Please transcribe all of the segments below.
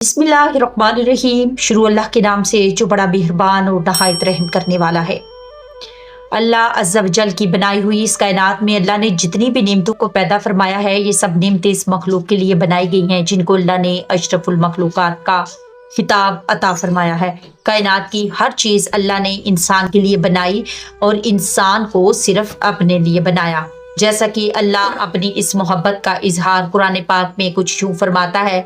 बिस्मिल्लाहिर्रहमानिर्रहीम। शुरू अल्लाह के नाम से जो बड़ा मेहरबान और नहायत रहम करने वाला है। अल्लाह अज़्ज़ा वजल की बनाई हुई इस कायनात में अल्लाह ने जितनी भी नेमतों को पैदा फरमाया है, ये सब नेमतें इस मखलूक के लिए बनाई गई हैं, जिनको अल्लाह ने अशरफुल मखलूकात का खिताब अता फरमाया है। कायनात की हर चीज़ अल्लाह ने इंसान के लिए बनाई और इंसान को सिर्फ अपने लिए बनाया। जैसा कि अल्लाह अपनी इस मोहब्बत का इजहार कुरान पाक में कुछ यूं फरमाता है,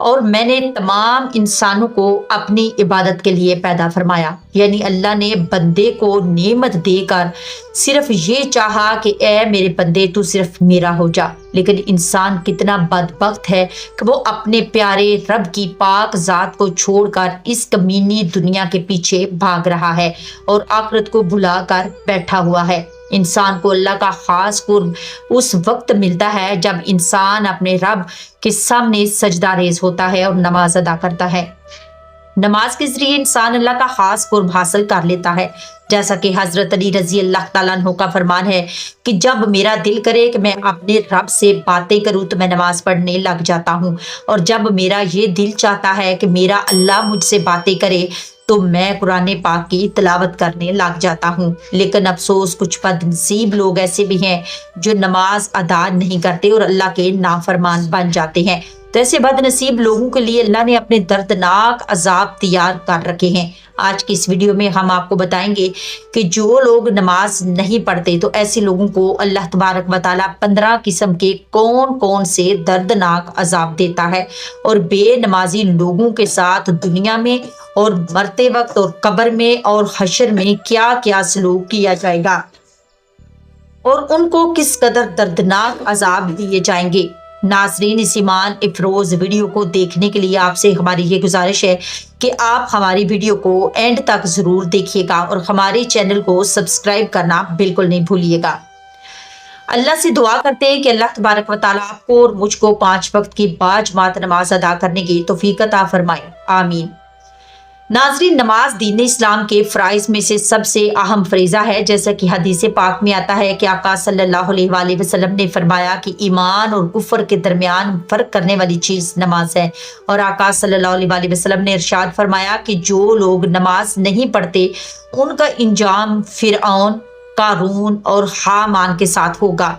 और मैंने तमाम इंसानों को अपनी इबादत के लिए पैदा फरमाया। यानी अल्लाह ने बंदे को नेमत देकर सिर्फ ये चाहा कि ए मेरे बंदे तू सिर्फ मेरा हो जा। लेकिन इंसान कितना बदबख्त है कि वो अपने प्यारे रब की पाक ज़ात को छोड़कर इस कमीनी दुनिया के पीछे भाग रहा है और आखिरत को भुला कर बैठा हुआ है। इंसान को अल्लाह का खास कुर्ब उस वक्त मिलता है जब इंसान अपने रब के सामने सजदा रेज होता है और नमाज अदा करता है। नमाज के जरिए इंसान अल्लाह का खास कुर्ब हासिल कर लेता है। जैसा कि हजरत अली रजी अल्लाह तआला अन्हु का फरमान है कि जब मेरा दिल करे कि मैं अपने रब से बातें करूं तो मैं नमाज पढ़ने लग जाता हूं, और जब मेरा ये दिल चाहता है कि मेरा अल्लाह मुझसे बातें करे तो मैं कुरान पाक की तिलावत करने लग जाता हूँ। लेकिन अफसोस कुछ बदनसीब लोग ऐसे भी हैं जो नमाज अदा नहीं करते और अल्लाह के नाफरमान बन जाते हैं। तो ऐसे बदनसीब लोगों के लिए अल्लाह ने अपने दर्दनाक अजाब तैयार कर रखे हैं। आज की इस वीडियो में हम आपको बताएंगे कि जो लोग नमाज नहीं पढ़ते तो ऐसे लोगों को अल्लाह तबारक व तआला 15 किस्म के कौन कौन से दर्दनाक अजाब देता है, और बेनमाजी लोगों के साथ दुनिया में और मरते वक्त और कब्र में और हशर में क्या क्या सलूक किया जाएगा और उनको किस कदर दर्दनाक अजाब दिए जाएंगे। नाज़रीन, इस ईमान इफरोज वीडियो को देखने के लिए आपसे हमारी ये गुजारिश है कि आप हमारी वीडियो को एंड तक जरूर देखिएगा और हमारे चैनल को सब्सक्राइब करना बिल्कुल नहीं भूलिएगा। अल्लाह से दुआ करते हैं कि अल्लाह तबारक व तआला आपको और मुझको 5 वक्त की बाजमात नमाज अदा करने की तौफीक अता फरमाए, आमीन। नाज़रीन, नमाज दीन इस्लाम के फ़राइज़ में से सबसे अहम फरीज़ा है। जैसा कि हदीस पाक में आता है कि आका सल्लल्लाहु अलैहि वसल्लम ने फरमाया कि ईमान और कुफ्र के दरमियान फ़र्क करने वाली चीज़ नमाज है। और आका सल्लल्लाहु अलैहि वसल्लम ने इरशाद फरमाया कि जो लोग नमाज नहीं पढ़ते उनका इंजाम फ़िरऔन, कारून और हामान के साथ होगा।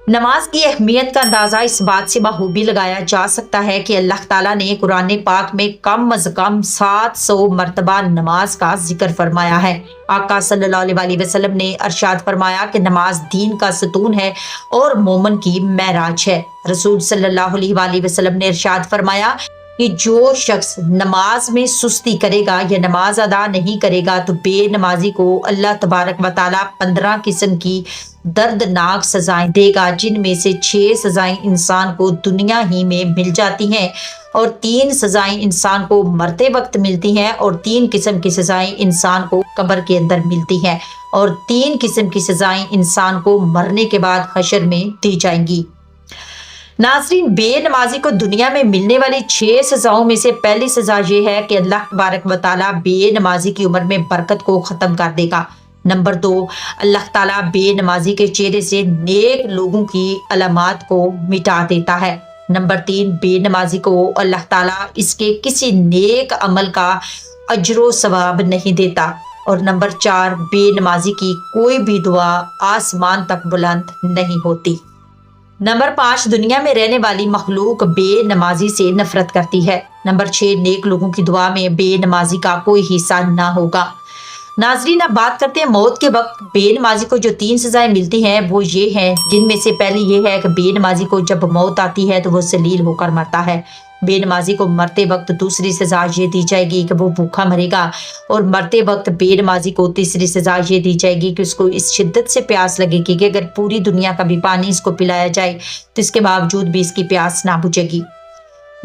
नमाज की अहमियत का अंदाज़ा इस बात से बखूबी लगाया जा सकता है कि अल्लाह ताला ने कुरान पाक में कम अज़ कम 700 मरतबा नमाज का जिक्र फरमाया है। आका सल्लल्लाहु अलैहि वसल्लम ने इरशाद फरमाया कि नमाज दीन का सतून है और मोमन की महराज है। रसूल सल्लल्लाहु अलैहि वसल्लम ने इरशाद फरमाया कि जो शख्स नमाज में सुस्ती करेगा या नमाज अदा नहीं करेगा तो बेनमाजी को अल्लाह तबारक व तआला 15 किस्म की दर्दनाक सजाएं देगा, जिनमें से 6 सजाएं इंसान को दुनिया ही में मिल जाती हैं और 3 सजाएं इंसान को मरते वक्त मिलती हैं और 3 किस्म की सजाएं इंसान को कब्र के अंदर मिलती हैं और 3 किस्म की सजाएं इंसान को मरने के बाद हशर में दी जाएंगी। नाज़रीन, बेनमाजी को दुनिया में मिलने वाली 6 सजाओं में से पहली सजा ये है कि अल्लाह तबारक व तआला बेनमाजी की उम्र में बरकत को ख़त्म कर देगा। नंबर 2, अल्लाह ताला बेनमाजी के चेहरे से नेक लोगों की अलामात को मिटा देता है। नंबर 3, बेनमाजी को अल्लाह ताला इसके किसी नेक अमल का अजरो सवाब नहीं देता। और नंबर 4, बेनमाजी की कोई भी दुआ आसमान तक बुलंद नहीं होती। नंबर 5, दुनिया में रहने वाली मखलूक बेनमाजी से नफरत करती है। नंबर 6, नेक लोगों की दुआ में बेनमाजी का कोई हिस्सा ना होगा। नाजरीन, अब बात करते हैं मौत के वक्त बेनमाजी को जो 3 सजाएं मिलती हैं वो ये हैं, जिनमें से पहली ये है कि बेनमाजी को जब मौत आती है तो वो जलील होकर मरता है। बेनमाजी को मरते वक्त दूसरी सजा ये दी जाएगी कि वो भूखा मरेगा, और मरते वक्त बेनमाजी को तीसरी सजा ये दी जाएगी कि उसको इस शिद्दत से प्यास लगेगी कि अगर पूरी दुनिया का भी पानी इसको पिलाया जाए तो इसके बावजूद भी इसकी प्यास ना बुझेगी।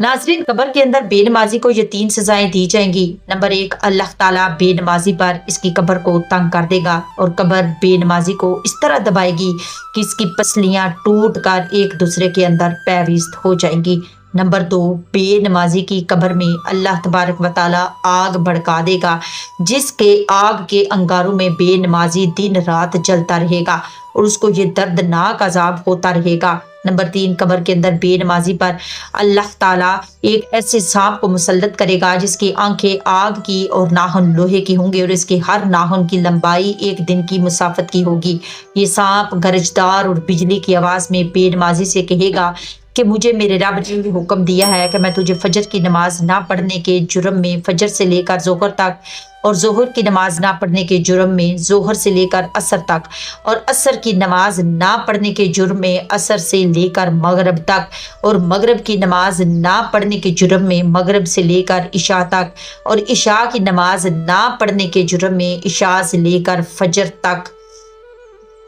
नाज़रीन, कब्र के अंदर बेनमाजी को ये 3 सजाएं दी जाएंगी। नंबर 1, अल्लाह ताला बेनमाजी पर इसकी कब्र को तंग कर देगा और कब्र बेनमाजी को इस तरह दबाएगी कि इसकी पसलियां टूट कर एक दूसरे के अंदर पैविस्त हो जाएंगी। नंबर 2, बेनमाजी की कब्र में अल्लाह तबारक व तआला आग भड़का देगा, जिसके आग के अंगारों में बेनमाजी दिन रात जलता रहेगा और उसको ये दर्दनाक अजाब होता रहेगा। नंबर 3, कब्र के अंदर बेनमाजी पर अल्लाह ताला एक ऐसे सांप को मुसल्लत करेगा जिसकी आंखें आग की और नाखून लोहे की होंगे और इसके हर नाखून की लंबाई 1 दिन की मुसाफत की होगी। ये सांप गरजदार और बिजली की आवाज में बेनमाजी से कहेगा कि मुझे मेरे रब ने हुक्म दिया है कि मैं तुझे फजर की नमाज ना पढ़ने के जुर्म में फजर से लेकर जोहर तक और जोहर की नमाज ना पढ़ने के जुर्म में जोहर से लेकर असर तक और असर की नमाज ना पढ़ने के जुर्म में असर से लेकर मगरब तक और मगरब की नमाज ना पढ़ने के जुर्म में मगरब से लेकर इशा तक और इशा की नमाज ना पढ़ने के जुर्म में इशा से लेकर फजर तक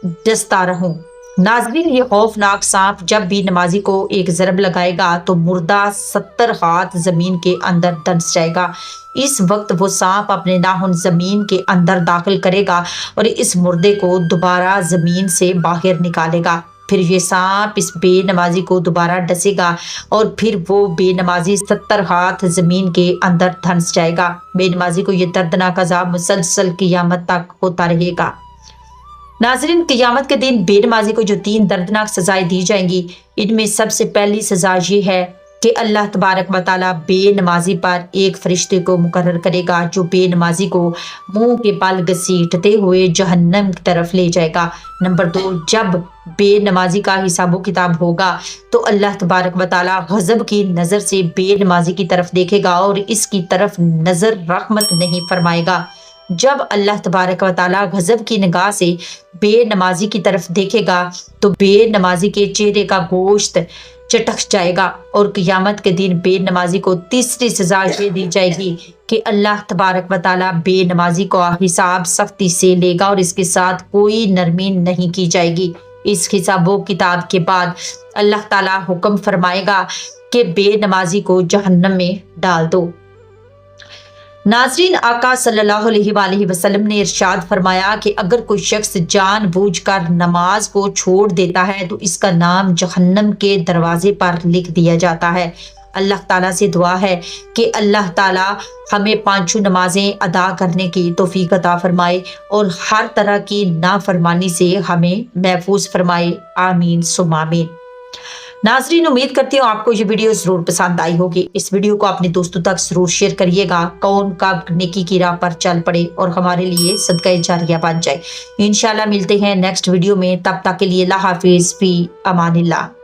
डसता रहूं। नाज़रीन, ये खौफनाक सांप जब भी नमाजी को एक ज़रब लगाएगा तो मुर्दा 70 हाथ जमीन के अंदर दंस जाएगा। इस वक्त वो सांप अपने नाखून जमीन के अंदर दाखिल करेगा और इस मुर्दे को दोबारा जमीन से बाहर निकालेगा। फिर ये सांप इस बेनमाजी को दोबारा डसेगा और फिर वो बेनमाजी 70 हाथ जमीन के अंदर धंस जाएगा। बेनमाजी को ये दर्दनाक अजाब मुसलसल क़यामत तक होता रहेगा। नाज़रीन, क़यामत के दिन बेनमाजी को जो 3 दर्दनाक सजाएं दी जाएंगी, इनमें सबसे पहली सजा ये है कि अल्लाह तबारक व तआला बेनमाजी पर एक फरिश्ते को मुकर्रर करेगा जो बेनमाजी को मुंह के बल घसीटते हुए जहन्नम की तरफ ले जाएगा। नंबर 2, जब बेनमाजी का हिसाब किताब होगा तो अल्लाह तबारक व तआला गज़ब की नज़र से बेनमाजी की तरफ देखेगा और इसकी तरफ नज़र रहमत नहीं फरमाएगा। जब अल्लाह तबारक व तआला गज़ब की निगाह से बेनमाजी की तरफ देखेगा तो बेनमाजी के चेहरे का गोश्त चटक जाएगा और क़यामत के दिन बेनमाजी को तीसरी सजा ये दी जाएगी कि अल्लाह तबारक व तआला बेनमाजी को हिसाब सख्ती से लेगा और इसके साथ कोई नरमी नहीं की जाएगी। इस हिसाबो किताब के बाद अल्लाह ताला हुक्म फरमाएगा कि बेनमाजी को जहन्नम में डाल दो। नाज़रीन, आका सल्लल्लाहु अलैहि वसल्लम ने इरशाद फरमाया कि अगर कोई शख्स जानबूझकर नमाज को छोड़ देता है तो इसका नाम जहन्नम के दरवाजे पर लिख दिया जाता है। अल्लाह ताला से दुआ है कि अल्लाह ताला हमें 5 नमाजें अदा करने की तौफीक अता फरमाए और हर तरह की नाफरमानी से हमें महफूज फरमाए। आमीन सुम्मा आमीन। नाज़रीन, उम्मीद करती हूँ आपको ये वीडियो ज़रूर पसंद आई होगी। इस वीडियो को अपने दोस्तों तक ज़रूर शेयर करिएगा। कौन कब नेकी की राह पर चल पड़े और हमारे लिए सदका जारिया बन जाए। इंशाल्लाह मिलते हैं नेक्स्ट वीडियो में, तब तक के लिए अल्लाह हाफिज़, फी अमानिल्लाह।